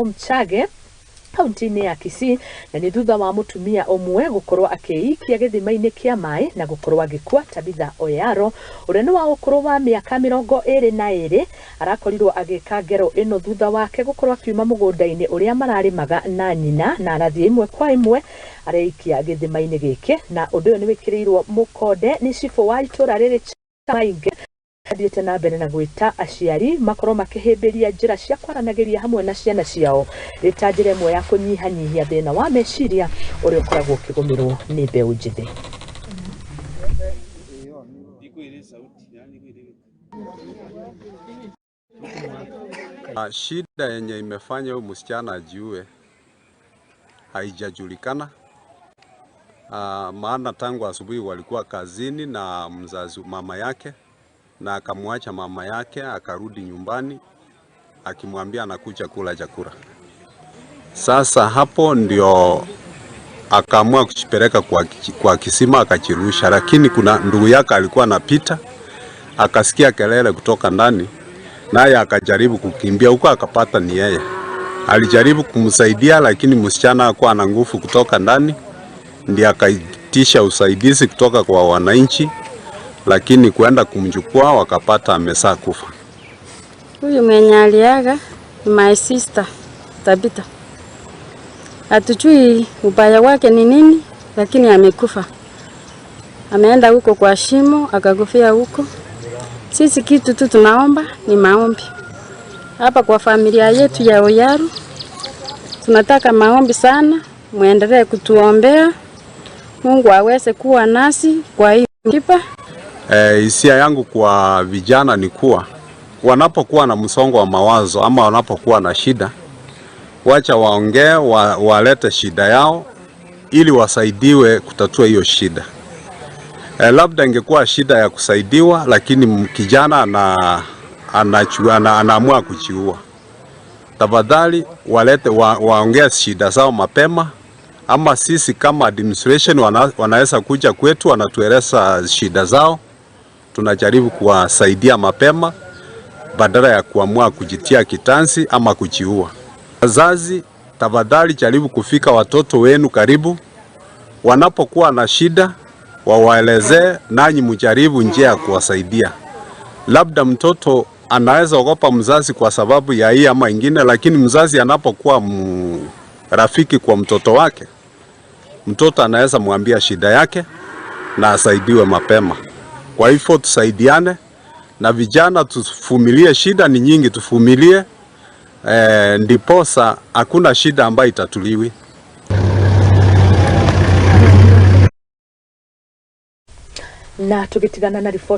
Bomchage kaunti-inĩ ya Kisii, na nĩ thutha wa mutumia ũmwe gũkorwo akĩikia gĩthima-inĩ kĩa maĩ na gũkorwo agĩkua. Tabitha Oyaro ũrĩa nĩ wa ũkũrũ wa mĩaka 22 arakorirwo agĩka ngero ĩno thutha wake gũkorwo akiuma mũgũnda-inĩ ũrĩa mararĩmaga na nyina, na arathiĩ ĩmwe kwa ĩmwe areikia gĩthima-inĩ gĩkĩ, na ũndũ ũyũ nĩ wĩkĩrĩirwo mũkonde nĩ cibũ wa itũra rĩrĩ Mainge. Athiĩte na mbere na gwĩta aciari makorwo makĩhĩmbĩria njĩra cia kwaranagĩria hamwe na ciana ciao rĩta njĩra ĩmwe ya kũnyihanyihia thĩna wa meciria ũrĩa ũkoragwo ũkĩgũmĩrwo nĩ mbeũ njĩthĩ. Shida yenye imefanya huyu msichana ajiue haijajulikana. Maana tangu asubuhi walikuwa kazini na mzazi mama yake, na akamwacha mama yake akarudi nyumbani akimwambia anakuja kula chakula. Sasa hapo ndio akaamua kuchipeleka kwa kisima akachirusha, lakini kuna ndugu yake alikuwa anapita akasikia kelele kutoka ndani, naye akajaribu kukimbia huko, akapata ni yeye. Alijaribu kumsaidia lakini msichana hakuwa na nguvu kutoka ndani, ndiye akaitisha usaidizi kutoka kwa wananchi, lakini kuenda kumchukua wakapata amesa kufa. Huyu mwenye aliaga ni my sister Tabitha. Hatujui ubaya wake ni nini, lakini amekufa. Ameenda huko kwa shimo akakufia huko. Sisi kitu tu tunaomba ni maombi. Hapa kwa familia yetu ya Oyaro tunataka maombi sana, muendelee kutuombea. Mungu aweze kuwa nasi kwa hii kipa. Hisia yangu kwa vijana ni kuwa wanapokuwa na msongo wa mawazo ama wanapokuwa na shida, wacha waongee, walete shida yao ili wasaidiwe kutatua hiyo shida. Labda ingekuwa shida ya kusaidiwa, lakini kijana anaamua kujiua. Tafadhali walete waongee shida zao mapema, ama sisi kama administration wanaweza kuja kwetu wanatueleza shida zao, tunajaribu kuwasaidia mapema badala ya kuamua kujitia kitanzi ama kujiua. Wazazi, tafadhali jaribu kufika watoto wenu karibu, wanapokuwa na shida wawaelezee, nanyi mjaribu njia ya kuwasaidia. Labda mtoto anaweza ogopa mzazi kwa sababu ya hii ama ingine, lakini mzazi anapokuwa rafiki kwa mtoto wake, mtoto anaweza mwambia shida yake na asaidiwe mapema. Kwa hivyo tusaidiane, na vijana tuvumilie, shida ni nyingi, tuvumilie, ndiposa hakuna shida ambayo itatuliwi. Na tukitigana na ripoti